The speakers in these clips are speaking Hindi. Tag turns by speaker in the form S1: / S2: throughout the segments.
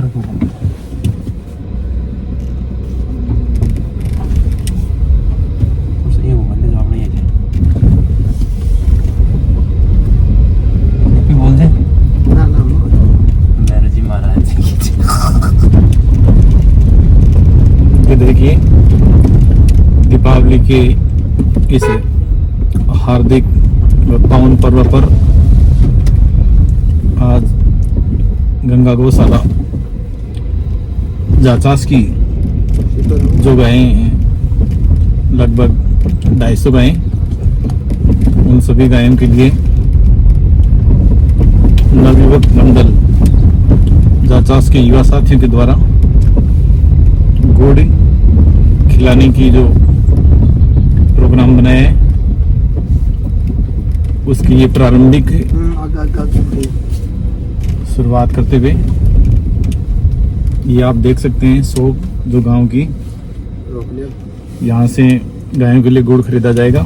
S1: घर को ये घूमने जो આપણે ये છે ये बोल दे ना ना मेरे जी महाराज
S2: ये देखिए दीपावली के इस हार्दिक पावन पर्व पर आज गंगा गौशाला जाचास की जो गायें हैं लगभग 250 गायें, उन सभी गायों के लिए नवयुवक मंडल जाचास के युवा साथियों के द्वारा गुड़ खिलाने की जो प्रोग्राम बनाया है उसकी ये प्रारंभिक शुरुआत करते हुए ये आप देख सकते हैं सोप जो गांव की, यहाँ से गायों के लिए गुड़ खरीदा जाएगा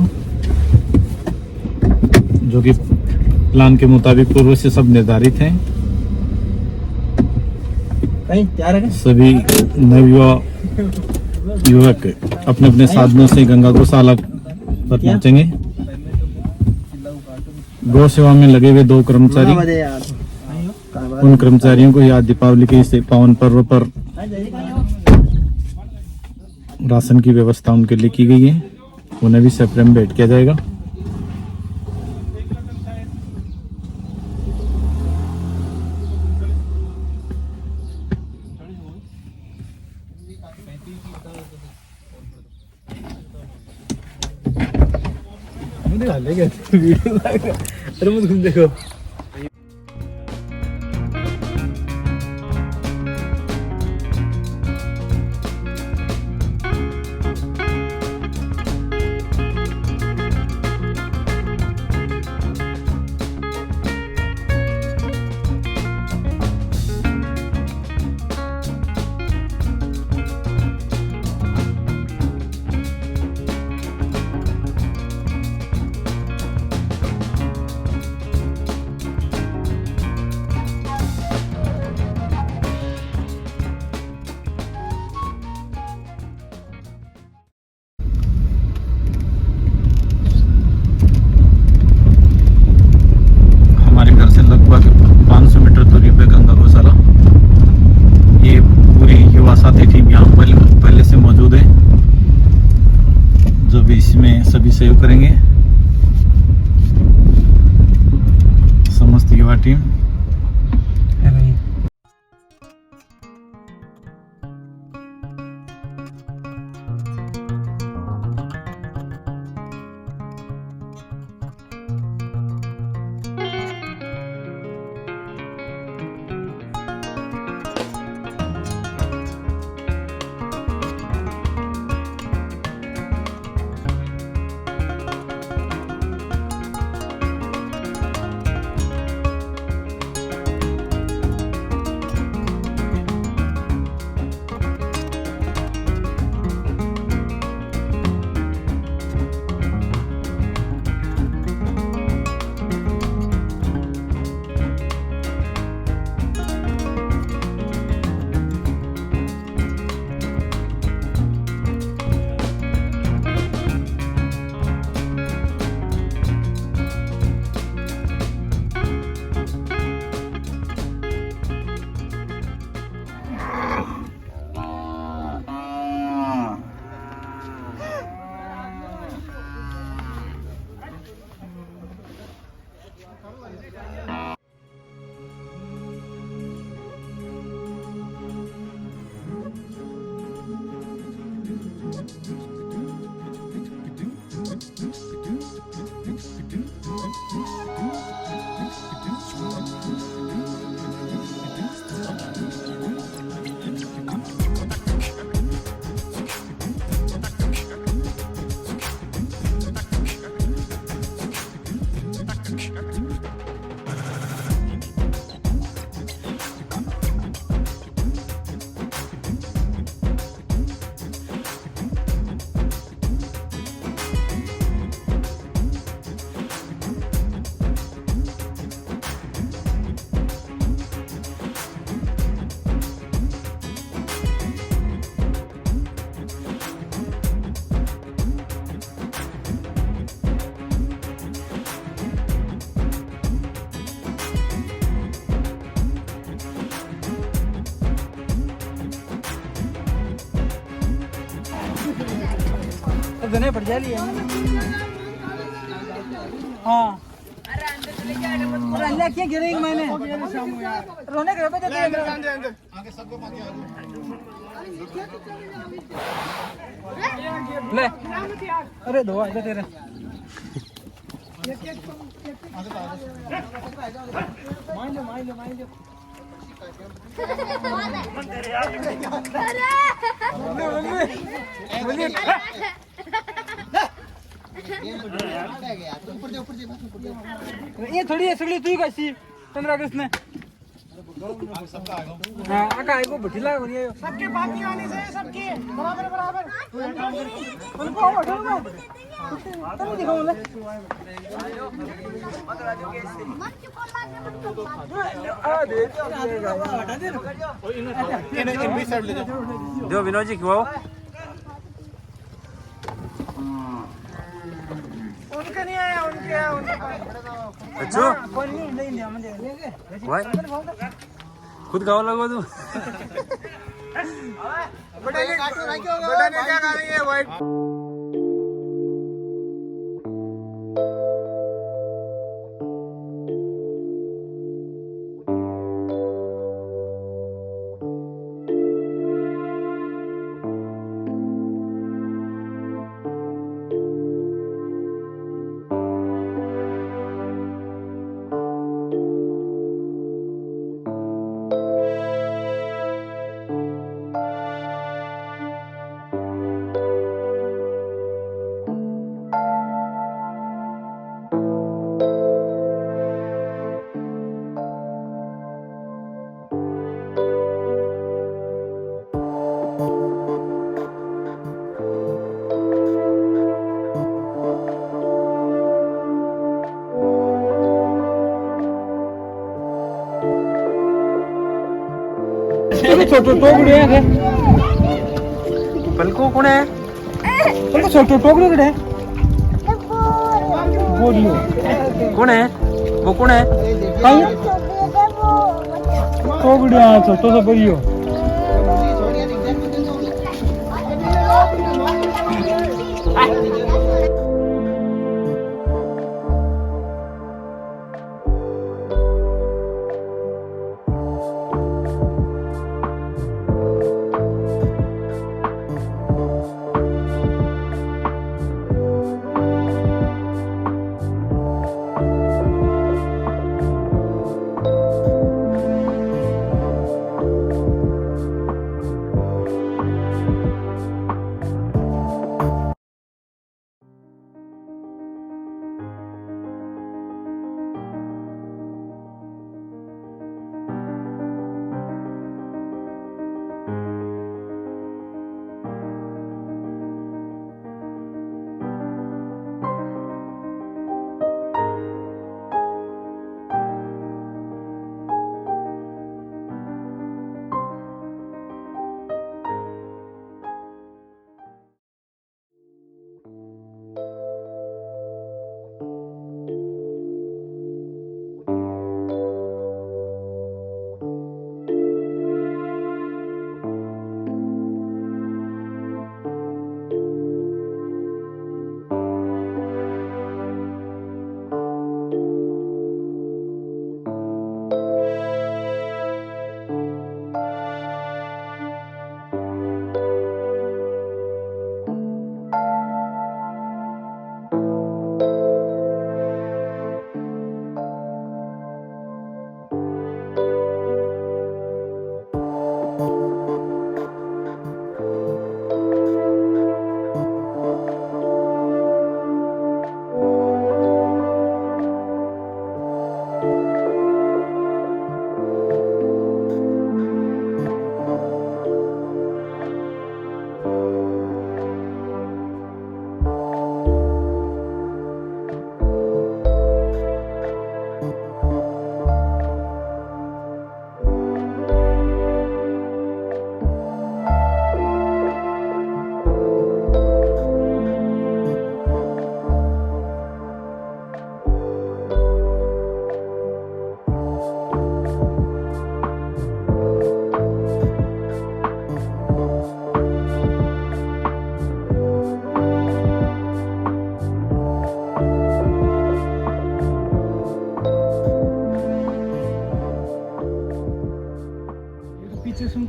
S2: जो कि प्लान के मुताबिक पूर्व से सब निर्धारित हैं। सभी युवक अपने अपने साधनों से गंगा गौशाला पर पहुंचेंगे। गौ सेवा में लगे हुए 2 कर्मचारी, उन कर्मचारियों को आज दीपावली के इस पावन पर्व पर राशन की व्यवस्था उनके लिए की गई है, उन्हें भी सप्रेम भेंट किया जाएगा।
S1: अरे मुझे देखो
S2: सहयोग करेंगे समस्त युवा टीम।
S3: गने पड़ जा लिया हाँ अल्लाह क्या गिरेंगे मैंने रोने के रुपए देते ले अरे दो आएगा तेरे ये थोड़ी है सगली तू ही कैसी 15 अगस्त में हाँ आका आएगो बठिला हो रही है सबके बाकी आने से सबके बराबर बराबर उनको हटो ना तुम दिखाओ ले
S1: दो विनोद जी क्यों
S3: उनका नहीं आया उनके आया
S1: अच्छा
S3: कोई नहीं हम
S1: भाई खुद गाँव लगो तू
S3: बड़ा ने क्या खा रही है वाइट छोटो टोकड़े हैं
S1: पलको कौन है
S3: पलको छोटो टोकड़े कड़े बोलियो
S1: कौन है वो कौन है
S3: टोकड़े हाँ छोटो सा बोलियो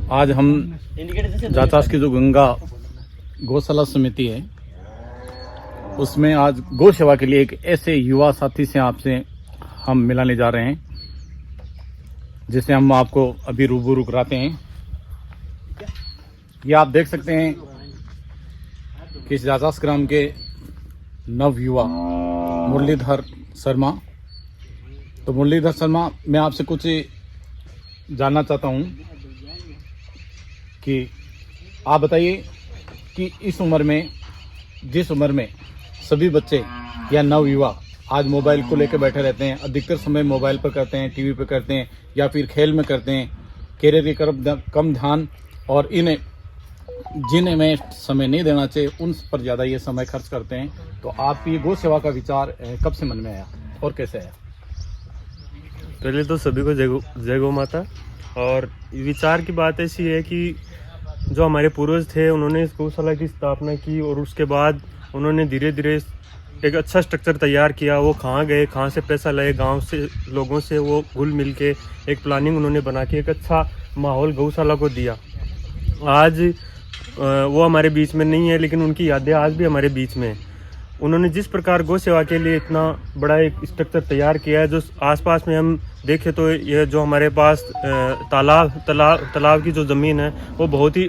S2: आज हम जाचास की जो गंगा गौशाला समिति है उसमें आज गौ सेवा के लिए एक ऐसे युवा साथी से आपसे हम मिलाने जा रहे हैं जिसे हम आपको अभी रूबरू कराते हैं। ये आप देख सकते हैं कि इस जाचास ग्राम के नव युवा मुरलीधर शर्मा। तो मुरलीधर शर्मा, मैं आपसे कुछ जानना चाहता हूं कि आप बताइए कि इस उम्र में, जिस उम्र में सभी बच्चे या नव युवा आज मोबाइल को लेकर बैठे रहते हैं, अधिकतर समय मोबाइल पर करते हैं, टीवी पर करते हैं या फिर खेल में करते हैं, कैरियर की तरफ कम ध्यान और जिन्हें में समय नहीं देना चाहिए उन पर ज़्यादा ये समय खर्च करते हैं। तो आपकी ये गौ सेवा का विचार कब से मन में आया और कैसे आया?
S4: पहले तो सभी को जय गौ माता। और विचार की बात ऐसी है कि जो हमारे पूर्वज थे उन्होंने इस गौशाला की स्थापना की और उसके बाद उन्होंने धीरे धीरे एक अच्छा स्ट्रक्चर तैयार किया। वो कहाँ गए, कहाँ से पैसा लाए, गांव से लोगों से वो घुल मिल के एक प्लानिंग उन्होंने बना के एक अच्छा माहौल गौशाला को दिया। आज वो हमारे बीच में नहीं है, लेकिन उनकी यादें आज भी हमारे बीच में हैं। उन्होंने जिस प्रकार गौ सेवा के लिए इतना बड़ा एक स्ट्रक्चर तैयार किया है, जो आसपास में हम देखें तो ये जो हमारे पास तालाब की जो ज़मीन है वो बहुत ही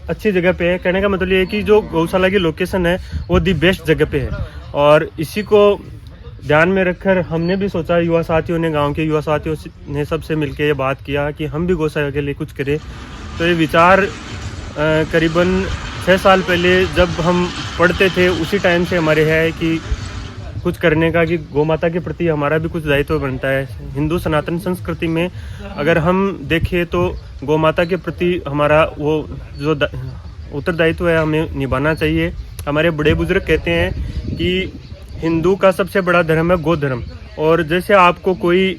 S4: अच्छी जगह पे है। कहने का मतलब ये है कि जो गौशाला की लोकेशन है वो दी बेस्ट जगह पे है। और इसी को ध्यान में रखकर हमने भी सोचा, युवा साथियों ने, गांव के युवा साथियों ने सबसे मिलकर ये बात किया कि हम भी गौ सेवा के लिए कुछ करें। तो ये विचार करीबन 6 साल पहले जब हम पढ़ते थे उसी टाइम से हमारे है कि कुछ करने का, कि गौ माता के प्रति हमारा भी कुछ दायित्व बनता है। हिंदू सनातन संस्कृति में अगर हम देखें तो गौ माता के प्रति हमारा वो जो उत्तरदायित्व है हमें निभाना चाहिए। हमारे बड़े बुजुर्ग कहते हैं कि हिंदू का सबसे बड़ा धर्म है गौ धर्म। और जैसे आपको कोई,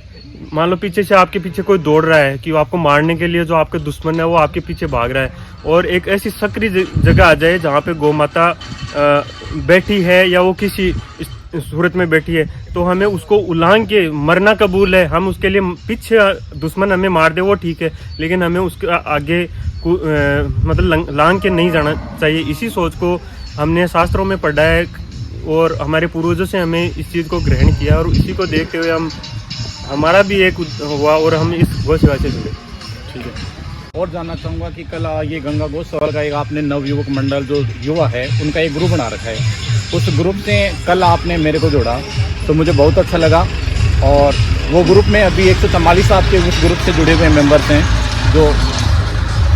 S4: मान लो पीछे से आपके पीछे कोई दौड़ रहा है कि आपको मारने के लिए, जो आपके दुश्मन है वो आपके पीछे भाग रहा है, और एक ऐसी सक्रिय जगह आ जाए जहाँ पे गौ माता बैठी है या वो किसी सूरत में बैठी है, तो हमें उसको उलांग के मरना कबूल है। हम उसके लिए, पीछे दुश्मन हमें मार दे वो ठीक है, लेकिन हमें उसके आगे मतलब लांग के नहीं जाना चाहिए। इसी सोच को हमने शास्त्रों में पढ़ा है और हमारे पूर्वजों से हमें इस चीज़ को ग्रहण किया, और इसी को देखते हुए हमारा भी एक हुआ और हम इस गौ सेवा से जुड़े।
S2: ठीक है। और जानना चाहूँगा कि कल ये गंगा गौ सेवा का एक आपने नवयुवक मंडल जो युवा है उनका एक ग्रुप बना रखा है, उस ग्रुप से कल आपने मेरे को जोड़ा तो मुझे बहुत अच्छा लगा। और वो ग्रुप में अभी 144 आपके उस ग्रुप से जुड़े हुए मेंबर्स हैं, जो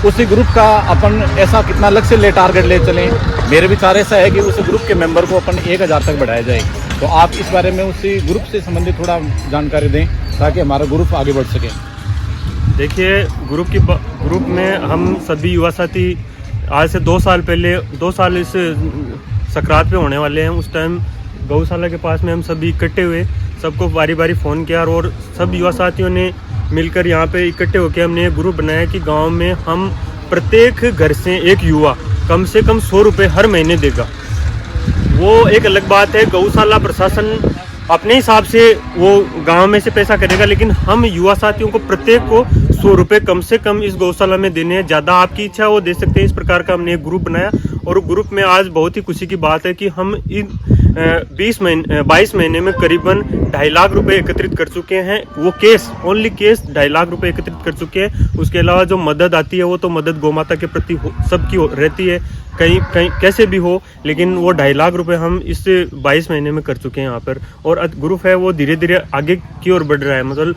S2: उसी ग्रुप का अपन ऐसा कितना लक्ष्य ले, टारगेट ले चलें। मेरे विचार ऐसा है कि उस ग्रुप के मेंबर को अपन 1000 तक बढ़ाया जाए। तो आप इस बारे में उसी ग्रुप से संबंधित थोड़ा जानकारी दें ताकि हमारा ग्रुप आगे बढ़ सके।
S4: देखिए, ग्रुप में हम सभी युवा साथी आज से 2 साल पहले, 2 साल इस सकरात पे होने वाले हैं, उस टाइम गौशाला के पास में हम सभी इकट्ठे हुए, सबको बारी बारी फ़ोन किया और सब युवा साथियों ने मिलकर यहाँ पे इकट्ठे होकर हमने एक ग्रुप बनाया कि गांव में हम प्रत्येक घर से एक युवा कम से कम 100 रुपये हर महीने देगा। वो एक अलग बात है, गौशाला प्रशासन अपने हिसाब से वो गांव में से पैसा करेगा, लेकिन हम युवा साथियों को प्रत्येक को 100 रुपये कम से कम इस गौशाला में देने हैं। ज़्यादा आपकी इच्छा वो दे सकते हैं। इस प्रकार का हमने एक ग्रुप बनाया और ग्रुप में आज बहुत ही खुशी की बात है कि हम इन 22 महीने में करीबन 2.5 लाख रुपए एकत्रित कर चुके हैं। वो केस, ओनली केस 2.5 लाख रुपए एकत्रित कर चुके हैं। उसके अलावा जो मदद आती है वो तो मदद गौ माता के प्रति सबकी रहती है, कहीं कैसे भी हो, लेकिन वो 2.5 लाख रुपए हम इस 22 महीने में कर चुके हैं यहाँ पर। और ग्रुप है वो धीरे धीरे आगे की ओर बढ़ रहा है। मतलब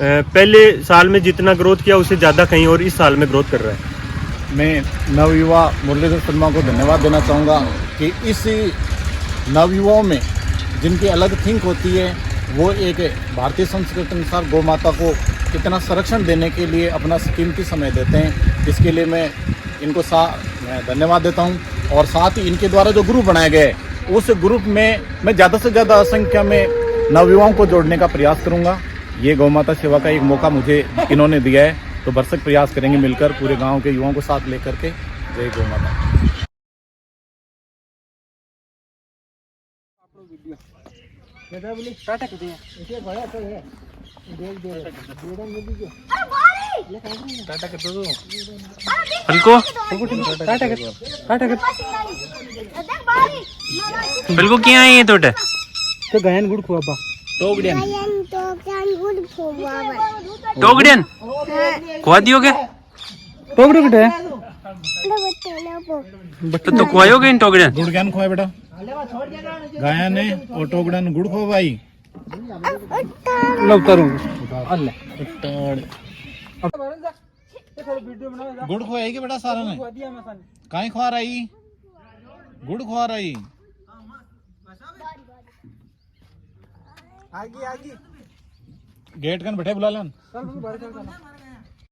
S4: पहले साल में जितना ग्रोथ किया उससे ज़्यादा कहीं और इस साल में ग्रोथ कर रहा है।
S2: मैं नवयुवा मुरलीधर शर्मा को धन्यवाद देना चाहूँगा कि इस नवयुवाओं में जिनकी अलग थिंक होती है, वो एक भारतीय संस्कृति अनुसार गौ माता को कितना संरक्षण देने के लिए अपना कीमती समय देते हैं। इसके लिए मैं इनको मैं धन्यवाद देता हूं। और साथ ही इनके द्वारा जो ग्रुप बनाया गया है उस ग्रुप में मैं ज़्यादा से ज़्यादा संख्या में नवयुवाओं को जोड़ने का प्रयास करूंगा। ये गौ माता सेवा का एक मौका मुझे इन्होंने दिया है, तो भरसक प्रयास करेंगे मिलकर पूरे गाँव के युवाओं को साथ लेकर के। जय गौ माता।
S3: टाटा
S2: टाटा कर दो
S1: बिल्को
S3: टाटा कर
S1: बिल्को क्या है ये तोटे
S3: तो गायन गुड़ खुआबा
S1: टोगडियन टोगडियन खुआ दियोगे
S3: टोकरी किटे
S1: तो खुआओगे इन टोगडियन
S2: गुड़ ज्ञान खोए बेटा गाया ने और टोगड़न गुड़ खो भाई
S3: लो उतारूं अल्लाह
S2: गुड़ खोएगी बेटा सारा ने काहे खवा रही गुड़ खवा रही
S3: आगी
S2: गेट कन बैठे बुला लन
S3: चल बाहर चल